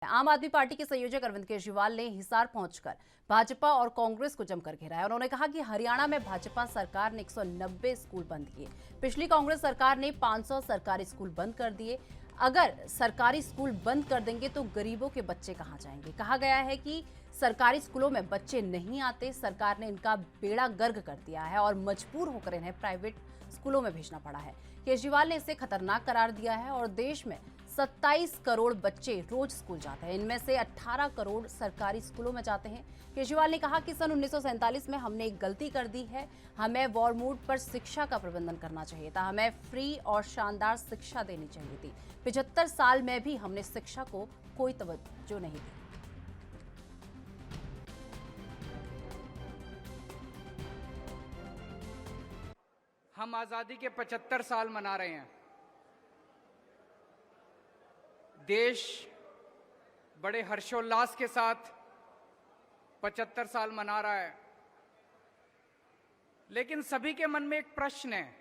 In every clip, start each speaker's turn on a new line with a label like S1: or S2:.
S1: आम आदमी पार्टी के संयोजक अरविंद केजरीवाल ने हिसार पहुंचकर भाजपा और कांग्रेस को जमकर घेरा। उन्होंने कहा कि हरियाणा में भाजपा सरकार ने 190 स्कूल बंद किए। पिछली कांग्रेस सरकार ने 500 सरकारी स्कूल बंद कर दिए। अगर सरकारी स्कूल बंद कर देंगे तो गरीबों के बच्चे कहां जाएंगे। कहा गया है कि सरकारी स्कूलों में बच्चे नहीं आते। सरकार ने इनका बेड़ा गर्क कर दिया है और मजबूर होकर इन्हें प्राइवेट स्कूलों में भेजना पड़ा है। केजरीवाल ने इसे खतरनाक करार दिया है और देश में 27 करोड़ बच्चे रोज स्कूल जाते हैं। इनमें से 18 करोड़ सरकारी स्कूलों में जाते हैं। केजरीवाल ने कहा कि सन 1947 में हमने एक गलती कर दी है। हमें वॉर मूड पर शिक्षा का प्रबंधन करना चाहिए था। हमें फ्री और शानदार शिक्षा देनी चाहिए थी। 75 साल में भी हमने शिक्षा को कोई तवज्जो नहीं दी।
S2: हम आजादी के 75 साल मना रहे हैं। देश बड़े हर्षोल्लास के साथ 75 साल मना रहा है, लेकिन सभी के मन में एक प्रश्न है।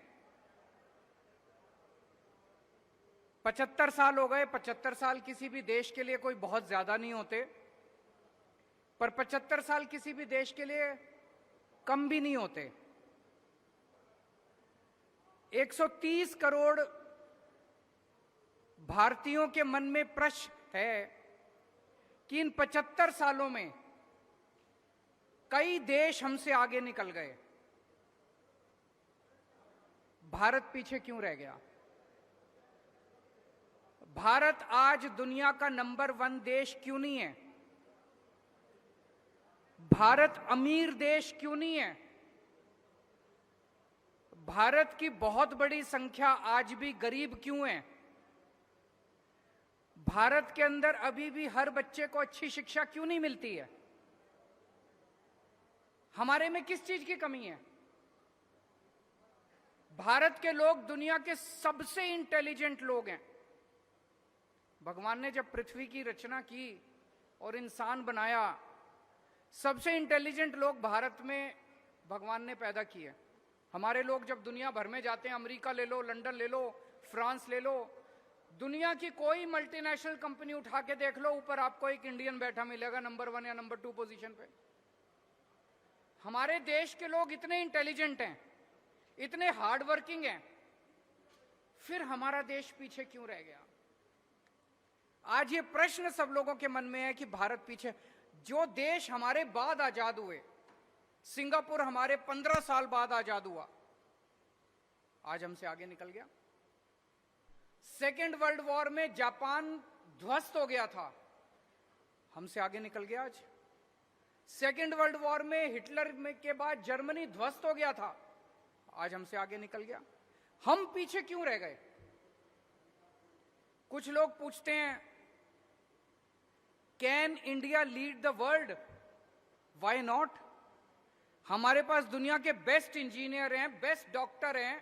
S2: 75 साल हो गए। 75 साल किसी भी देश के लिए कोई बहुत ज्यादा नहीं होते, पर 75 साल किसी भी देश के लिए कम भी नहीं होते। 130 करोड़ भारतीयों के मन में प्रश्न है कि इन 75 सालों में कई देश हमसे आगे निकल गए, भारत पीछे क्यों रह गया। भारत आज दुनिया का नंबर 1 देश क्यों नहीं है। भारत अमीर देश क्यों नहीं है। भारत की बहुत बड़ी संख्या आज भी गरीब क्यों है। भारत के अंदर अभी भी हर बच्चे को अच्छी शिक्षा क्यों नहीं मिलती है। हमारे में किस चीज की कमी है। भारत के लोग दुनिया के सबसे इंटेलिजेंट लोग हैं। भगवान ने जब पृथ्वी की रचना की और इंसान बनाया, सबसे इंटेलिजेंट लोग भारत में भगवान ने पैदा किए। हमारे लोग जब दुनिया भर में जाते हैं, अमेरिका ले लो, लंदन ले लो, फ्रांस ले लो, दुनिया की कोई मल्टीनेशनल कंपनी उठा के देख लो, ऊपर आपको एक इंडियन बैठा मिलेगा नंबर 1 या नंबर 2 पोजीशन पे। हमारे देश के लोग इतने इंटेलिजेंट हैं, इतने हार्ड वर्किंग हैं, फिर हमारा देश पीछे क्यों रह गया। आज ये प्रश्न सब लोगों के मन में है कि भारत पीछे। जो देश हमारे बाद आजाद हुए, सिंगापुर हमारे 15 साल बाद आजाद हुआ, आज हमसे आगे निकल गया। सेकेंड वर्ल्ड वॉर में जापान ध्वस्त हो गया था, हमसे आगे निकल गया आज। सेकेंड वर्ल्ड वॉर में हिटलर के बाद जर्मनी ध्वस्त हो गया था, आज हमसे आगे निकल गया। हम पीछे क्यों रह गए। कुछ लोग पूछते हैं, can India lead the world. Why not. हमारे पास दुनिया के बेस्ट इंजीनियर हैं, बेस्ट डॉक्टर हैं,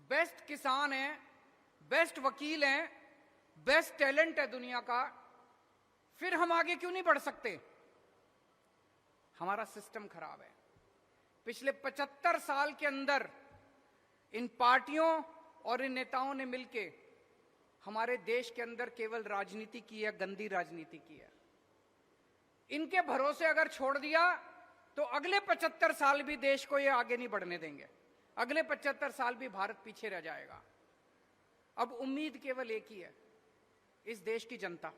S2: बेस्ट किसान हैं, बेस्ट वकील हैं, बेस्ट टैलेंट है दुनिया का। फिर हम आगे क्यों नहीं बढ़ सकते। हमारा सिस्टम खराब है। पिछले 75 साल के अंदर इन पार्टियों और इन नेताओं ने मिलकर हमारे देश के अंदर केवल राजनीति की है, गंदी राजनीति की है। इनके भरोसे अगर छोड़ दिया तो अगले 75 साल भी देश को ये आगे नहीं बढ़ने देंगे। अगले 75 साल भी भारत पीछे रह जाएगा। अब उम्मीद केवल एक ही है, इस देश की जनता।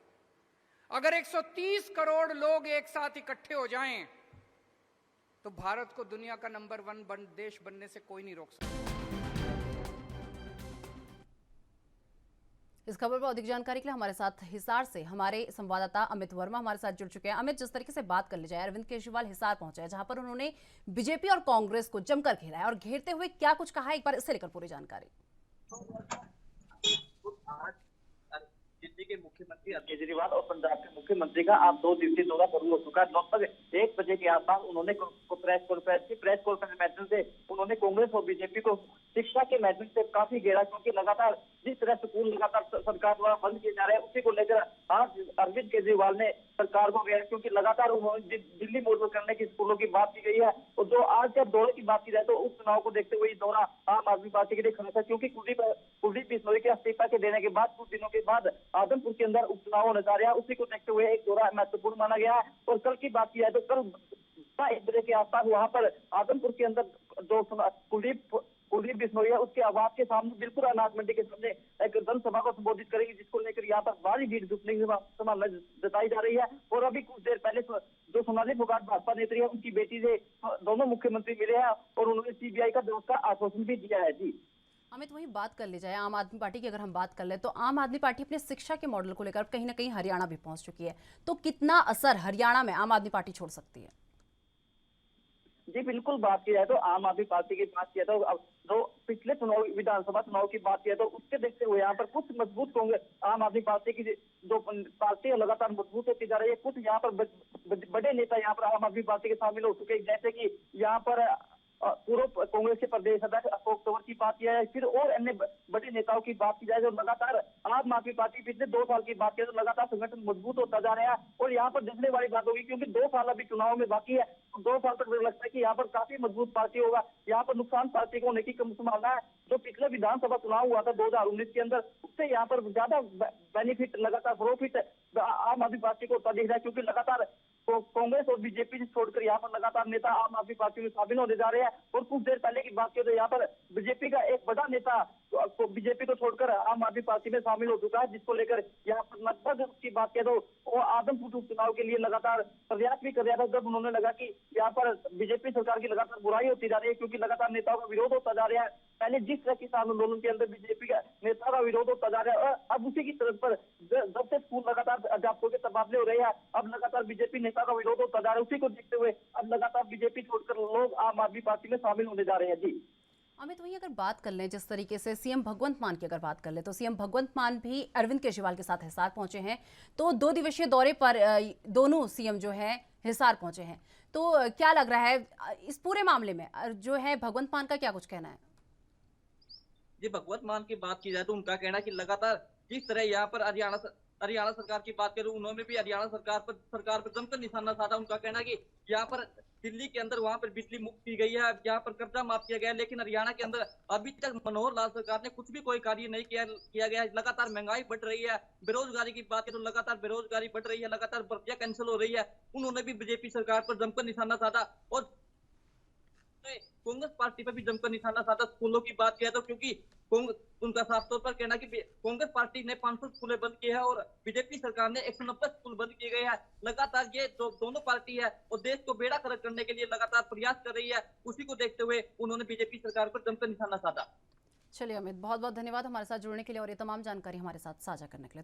S2: अगर 130 करोड़ लोग एक साथ इकट्ठे हो जाएं तो भारत को दुनिया का नंबर 1 देश बनने से कोई नहीं रोक सकता।
S1: इस खबर पर अधिक जानकारी के लिए हमारे साथ हिसार से हमारे संवाददाता अमित वर्मा हमारे साथ जुड़ चुके हैं। अमित, जिस तरीके से बात कर ली जाए, अरविंद केजरीवाल हिसार पहुंचे हैं, जहां पर उन्होंने बीजेपी और कांग्रेस को जमकर घेरा है और घेरते हुए क्या कुछ कहा है, एक बार इससे लेकर पूरी जानकारी।
S3: दिल्ली के मुख्यमंत्री अरविंद केजरीवाल और पंजाब के मुख्यमंत्री का आज 2 दिवसीय दौरा शुरू हो चुका है। लगभग 1 बजे के आसपास उन्होंने प्रेस कॉन्फ्रेंस से उन्होंने कांग्रेस और बीजेपी को शिक्षा के माध्यम से काफी घेरा, क्योंकि लगातार जिस तरह स्कूल लगातार सरकार द्वारा बंद किए जा रहे हैं, उसी को लेकर आज अरविंद केजरीवाल ने सरकार को गया, क्योंकि लगातार उन्होंने दिल्ली मॉडल करने की स्कूलों की बात की गई है। और जो आज जब दौरे की बात की जाए तो उपचुनाव को देखते हुए ये दौरा आम आदमी पार्टी के लिए खास है, क्योंकि कुलदीप बिश्नोई के इस्तीफा के देने के बाद कुछ दिनों के बाद आदमपुर के अंदर उपचुनाव होने जा रहा है। उसी को देखते हुए एक दौरा महत्वपूर्ण माना गया है। और कल की बात की जाए तो कल 1 बजे के आसपास वहां पर आदमपुर के अंदर जो कुलदीप बिश्नोई है उसके आवास के सामने बिल्कुल अनाज मंडी के सामने एक जनसभा को संबोधित करेगी, जिसको लेकर यहाँ पर भारी भीड़ जुटने की संभावना जताई जा रही है। और अभी कुछ देर पहले जो सोनाली फोगाट भाजपा नेत्री है, उनकी बेटी से दोनों मुख्यमंत्री मिले हैं और उन्होंने सीबीआई का जांच का आश्वासन भी दिया है। जी
S1: अमित, वही बात कर ली जाए आम आदमी पार्टी की, अगर हम बात कर ले तो आम आदमी पार्टी अपने शिक्षा के मॉडल को लेकर कहीं ना कहीं हरियाणा भी पहुंच चुकी है, तो कितना असर हरियाणा में आम आदमी पार्टी छोड़ सकती है?
S3: जी बिल्कुल, बात की जाए तो आम आदमी पार्टी की बात किया तो अब जो पिछले चुनाव विधानसभा चुनाव की बात किया तो उसके देखते हुए यहाँ पर कुछ मजबूत कांग्रेस आम आदमी पार्टी की जो पार्टी है लगातार मजबूत होती जा रही है। कुछ यहाँ पर बड़े नेता यहाँ पर आम आदमी पार्टी के शामिल हो चुके हैं, जैसे कि यहाँ पर पूर्व कांग्रेस के प्रदेश अध्यक्ष अशोक तंवर की बात किया है। फिर और अन्य बड़े नेताओं की बात की जाए जो लगातार आम आदमी पार्टी पिछले 2 साल की बात किया तो लगातार संगठन मजबूत होता जा रहा है। और यहाँ पर देखने वाली बात होगी, क्योंकि 2 साल अभी चुनाव में बाकी है, 2 साल तक लगता है कि यहाँ पर काफी मजबूत पार्टी होगा। यहाँ पर नुकसान पार्टी को होने की कम संभावना है। जो पिछले विधानसभा चुनाव हुआ था 2019 के अंदर, उससे यहाँ पर ज्यादा बेनिफिट लगातार प्रॉफिट आम आदमी पार्टी को होता दिख रहा है, क्योंकि लगातार कांग्रेस और बीजेपी से छोड़कर यहाँ पर लगातार नेता आम आदमी पार्टी में शामिल होने जा रहे हैं। और कुछ देर पहले की बात करें तो यहाँ पर बीजेपी का एक बड़ा नेता बीजेपी को छोड़कर आम आदमी पार्टी में शामिल हो चुका है, जिसको लेकर यहाँ पर लगभग उसकी बात करें तो वो आदमपुर उपचुनाव के लिए लगातार प्रयास भी कर रहा था। जब उन्होंने लगा कि यहाँ पर बीजेपी सरकार की लगातार बुराई होती जा रही है, क्योंकि लगातार नेताओं का विरोध होता जा रहा है। पहले जिस तरह किसान आंदोलन के अंदर बीजेपी का नेता का विरोध होता जा रहा है, और अब उसी की तरफ पर जब से स्कूल लगातार अध्यापकों के तबादले हो रहे हैं, अब लगातार बीजेपी नेता का विरोध होता जा रहा है। उसी को देखते हुए अब लगातार बीजेपी छोड़कर लोग आम आदमी पार्टी में शामिल होने जा रहे हैं। जी
S1: अमित, वही अगर बात कर लें जिस तरीके से सीएम भगवंत मान की अगर बात कर ले तो सीएम भगवंत मान भी अरविंद केजरीवाल के साथ हिसार पहुंचे हैं, तो 2 दिवसीय दौरे पर दोनों सीएम जो है हिसार पहुंचे हैं, तो क्या लग रहा है इस पूरे मामले में जो है भगवंत मान का क्या कुछ कहना है?
S4: जी भगवंत मान की बात की जाए तो उनका कहना है कि लगातार जिस तरह यहाँ पर हरियाणा सरकार की बात करूं, उन्होंने भी हरियाणा सरकार पर जमकर निशाना साधा। उनका कहना है कि यहाँ पर दिल्ली के अंदर वहां पर बिजली मुक्त की गई है, यहाँ पर कर्जा माफ किया गया है, लेकिन हरियाणा के अंदर अभी तक मनोहर लाल सरकार ने कुछ भी कोई कार्य नहीं किया गया है। लगातार महंगाई बढ़ रही है, बेरोजगारी की बात करें तो लगातार बेरोजगारी बढ़ रही है, लगातार भर्तियां कैंसिल हो रही है। उन्होंने भी बीजेपी सरकार पर जमकर निशाना साधा और कांग्रेस पार्टी पर भी जमकर निशाना साधा। स्कूलों की बात किया तो क्योंकि उनका साफ तौर पर कहना कि कांग्रेस पार्टी ने 500 स्कूलें बंद की है और बीजेपी सरकार ने 190 स्कूल बंद किए गए हैं। लगातार ये दोनों पार्टी है और देश को बेड़ा गर्क करने के लिए लगातार प्रयास कर रही है। उसी को देखते हुए उन्होंने बीजेपी सरकार पर जमकर निशाना साधा।
S1: चलिए अमित, बहुत बहुत धन्यवाद हमारे साथ जुड़ने के लिए और ये तमाम जानकारी हमारे साथ साझा करने के लिए।